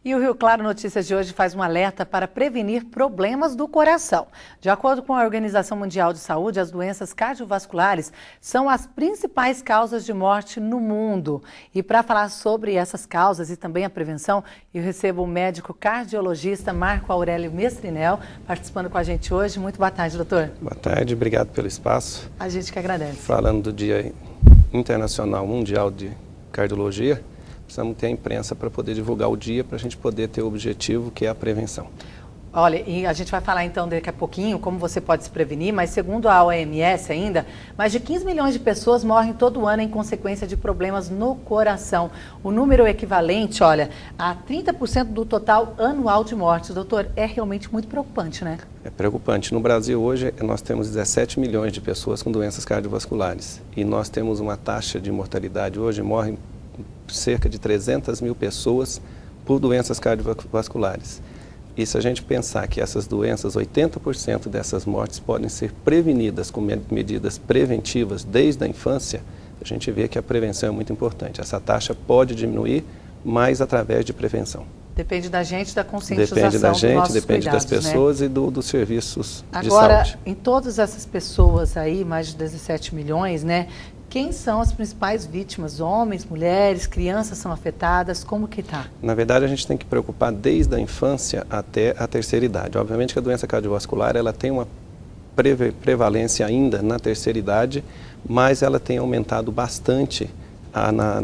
E o Rio Claro Notícias de hoje faz um alerta para prevenir problemas do coração. De acordo com a Organização Mundial de Saúde, as doenças cardiovasculares são as principais causas de morte no mundo. E para falar sobre essas causas e também a prevenção, eu recebo o médico cardiologista Marco Aurélio Mestrinel participando com a gente hoje. Muito boa tarde, doutor. Boa tarde, obrigado pelo espaço. A gente que agradece. Falando do Dia Internacional Mundial de Cardiologia, precisamos ter a imprensa para poder divulgar o dia, para a gente poder ter o objetivo que é a prevenção. Olha, e a gente vai falar então daqui a pouquinho como você pode se prevenir, mas segundo a OMS ainda, mais de 15 milhões de pessoas morrem todo ano em consequência de problemas no coração. O número equivalente, olha, a 30% do total anual de mortes. Doutor, é realmente muito preocupante, né? É preocupante. No Brasil hoje nós temos 17 milhões de pessoas com doenças cardiovasculares e nós temos uma taxa de mortalidade hoje, morrem cerca de 300 mil pessoas por doenças cardiovasculares. E se a gente pensar que essas doenças, 80% dessas mortes podem ser prevenidas com medidas preventivas desde a infância, a gente vê que a prevenção é muito importante. Essa taxa pode diminuir, mas através de prevenção. Depende da gente, da conscientização. Depende da gente, depende cuidados, das pessoas, né? E dos serviços de saúde. Agora, em todas essas pessoas aí, mais de 17 milhões, né? Quem são as principais vítimas? Homens, mulheres, crianças são afetadas? Como que está? Na verdade, a gente tem que preocupar desde a infância até a terceira idade. Obviamente que a doença cardiovascular ela tem uma prevalência ainda na terceira idade, mas ela tem aumentado bastante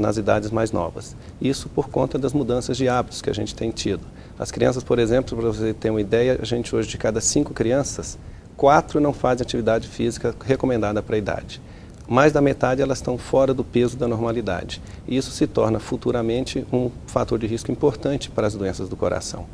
nas idades mais novas. Isso por conta das mudanças de hábitos que a gente tem tido. As crianças, por exemplo, para você ter uma ideia, a gente hoje de cada 5 crianças, 4 não fazem atividade física recomendada para a idade. Mais da metade elas estão fora do peso da normalidade. E isso se torna futuramente um fator de risco importante para as doenças do coração.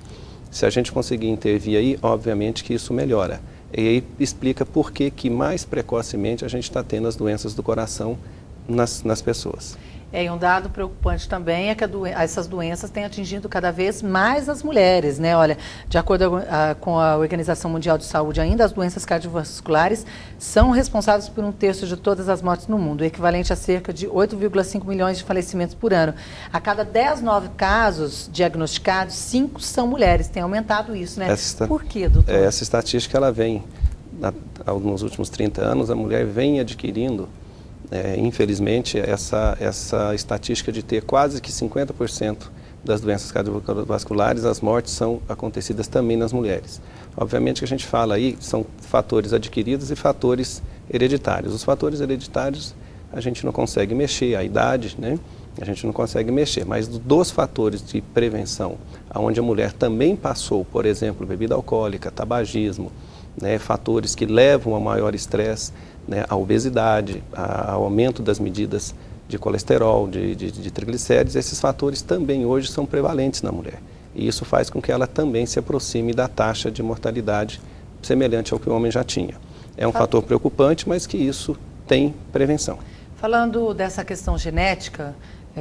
Se a gente conseguir intervir aí, obviamente que isso melhora. E aí explica por que mais precocemente a gente está tendo as doenças do coração nas pessoas. E um dado preocupante também é que essas doenças têm atingido cada vez mais as mulheres, né? Olha, de acordo com a Organização Mundial de Saúde, ainda as doenças cardiovasculares são responsáveis por 1/3 de todas as mortes no mundo, o equivalente a cerca de 8,5 milhões de falecimentos por ano. A cada 10 novos casos diagnosticados, 5 são mulheres. Tem aumentado isso, né? Por quê, doutor? Essa estatística ela vem, nos últimos 30 anos, a mulher vem adquirindo infelizmente, essa estatística de ter quase que 50% das doenças cardiovasculares, as mortes são acontecidas também nas mulheres. Obviamente que a gente fala aí, são fatores adquiridos e fatores hereditários. Os fatores hereditários a gente não consegue mexer, a idade, né? A gente não consegue mexer, mas dos fatores de prevenção, onde a mulher também passou, por exemplo, bebida alcoólica, tabagismo, né, fatores que levam a maior estresse, né, a obesidade, ao aumento das medidas de colesterol, de triglicérides, esses fatores também hoje são prevalentes na mulher. E isso faz com que ela também se aproxime da taxa de mortalidade semelhante ao que o homem já tinha. É um fator preocupante, mas que isso tem prevenção. Falando dessa questão genética,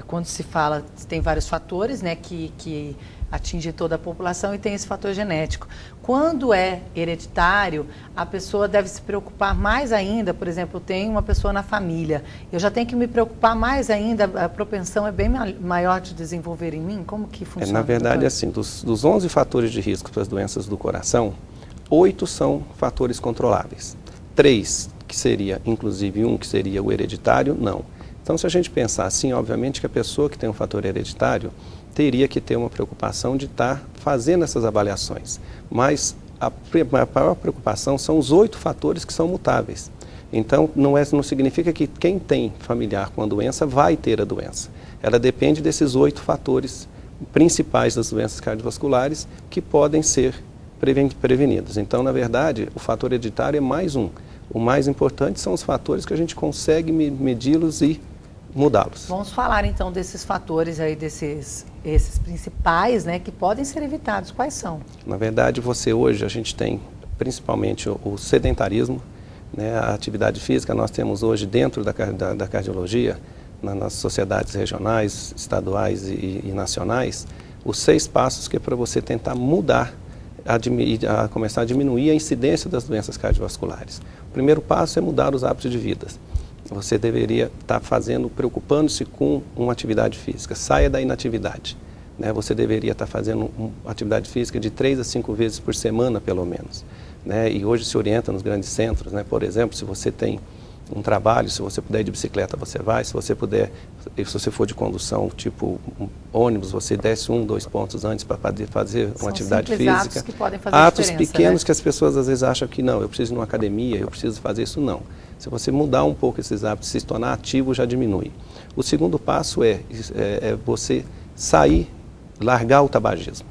quando se fala, tem vários fatores, né, que atingem toda a população e tem esse fator genético. Quando é hereditário, a pessoa deve se preocupar mais ainda. Por exemplo, tem uma pessoa na família, eu já tenho que me preocupar mais ainda, a propensão é bem maior de desenvolver em mim? Como que funciona? Na verdade, assim, dos 11 fatores de risco para as doenças do coração, 8 são fatores controláveis. 3, que seria, inclusive um que seria o hereditário, não. Então, se a gente pensar assim, obviamente que a pessoa que tem um fator hereditário teria que ter uma preocupação de estar fazendo essas avaliações. Mas a maior preocupação são os 8 fatores que são mutáveis. Então, não significa que quem tem familiar com a doença vai ter a doença. Ela depende desses 8 fatores principais das doenças cardiovasculares que podem ser prevenidos. Então, na verdade, o fator hereditário é mais um. O mais importante são os fatores que a gente consegue medi-los e mudá-los. Vamos falar então desses fatores aí, esses principais, né, que podem ser evitados. Quais são? Na verdade, hoje a gente tem principalmente o sedentarismo, né, a atividade física. Nós temos hoje dentro da cardiologia, nas sociedades regionais, estaduais e nacionais, os 6 passos que é para você tentar mudar, a começar a diminuir a incidência das doenças cardiovasculares. O primeiro passo é mudar os hábitos de vida. Você deveria estar preocupando-se com uma atividade física. Saia da inatividade. né, você deveria estar fazendo atividade física de 3 a 5 vezes por semana, pelo menos. Né? E hoje se orienta nos grandes centros, né? Por exemplo, se você tem um trabalho, se você puder ir de bicicleta, você vai. Se você puder, se você for de condução, tipo ônibus, você desce 1, 2 pontos antes para fazer uma atividade física. Atos que podem fazer atos diferença, pequenos, né? que as pessoas às vezes acham que não, eu preciso ir numa academia, eu preciso fazer isso, não. Se você mudar um pouco esses hábitos, se tornar ativo, já diminui. O segundo passo é você sair, largar o tabagismo.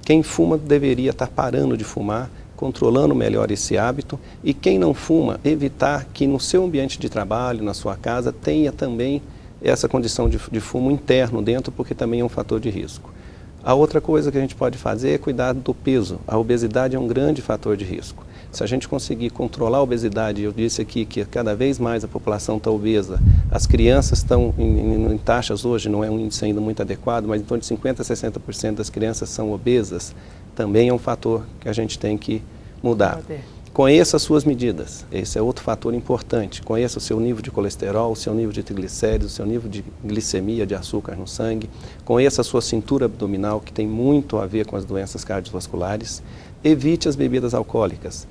Quem fuma deveria estar parando de fumar, controlando melhor esse hábito, e quem não fuma, evitar que no seu ambiente de trabalho, na sua casa, tenha também essa condição de fumo interno dentro, porque também é um fator de risco. A outra coisa que a gente pode fazer é cuidar do peso. A obesidade é um grande fator de risco. Se a gente conseguir controlar a obesidade, eu disse aqui que cada vez mais a população está obesa, as crianças estão em taxas hoje, não é um índice ainda muito adequado, mas em torno de 50% a 60% das crianças são obesas, também é um fator que a gente tem que mudar. Conheça as suas medidas, esse é outro fator importante. Conheça o seu nível de colesterol, o seu nível de triglicéridos, o seu nível de glicemia, de açúcar no sangue. Conheça a sua cintura abdominal, que tem muito a ver com as doenças cardiovasculares. Evite as bebidas alcoólicas.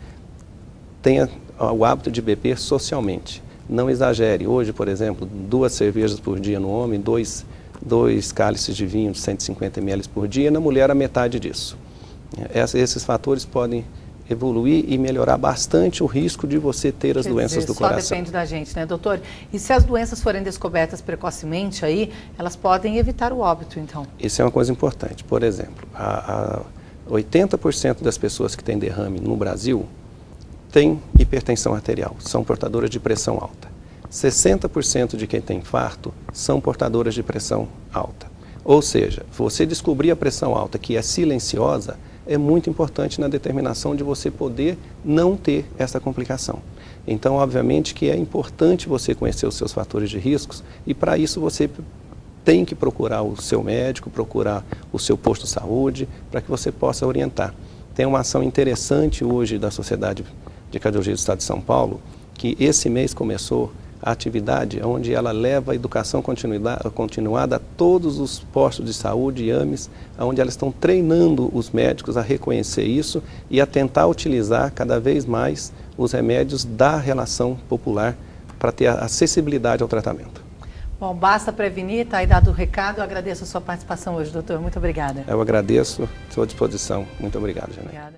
Tenha o hábito de beber socialmente. Não exagere. Hoje, por exemplo, 2 cervejas por dia no homem, 2 cálices de vinho de 150 ml por dia, na mulher a metade disso. Esses fatores podem evoluir e melhorar bastante o risco de você ter as doenças do coração. Só depende da gente, né, doutor? E se as doenças forem descobertas precocemente aí, elas podem evitar o óbito, então? Isso é uma coisa importante. Por exemplo, 80% das pessoas que têm derrame no Brasil têm hipertensão arterial, são portadoras de pressão alta. 60% de quem tem infarto são portadoras de pressão alta. Ou seja, você descobrir a pressão alta, que é silenciosa, é muito importante na determinação de você poder não ter essa complicação. Então, obviamente que é importante você conhecer os seus fatores de riscos, e para isso você tem que procurar o seu médico, procurar o seu posto de saúde, para que você possa orientar. Tem uma ação interessante hoje da Sociedade de Cardiologia do Estado de São Paulo, que esse mês começou a atividade onde ela leva a educação continuada a todos os postos de saúde e AMEs, onde elas estão treinando os médicos a reconhecer isso e a tentar utilizar cada vez mais os remédios da relação popular para ter acessibilidade ao tratamento. Bom, basta prevenir, está aí dado o recado. Eu agradeço a sua participação hoje, doutor. Muito obrigada. Eu agradeço, estou à disposição. Muito obrigado, Janaína.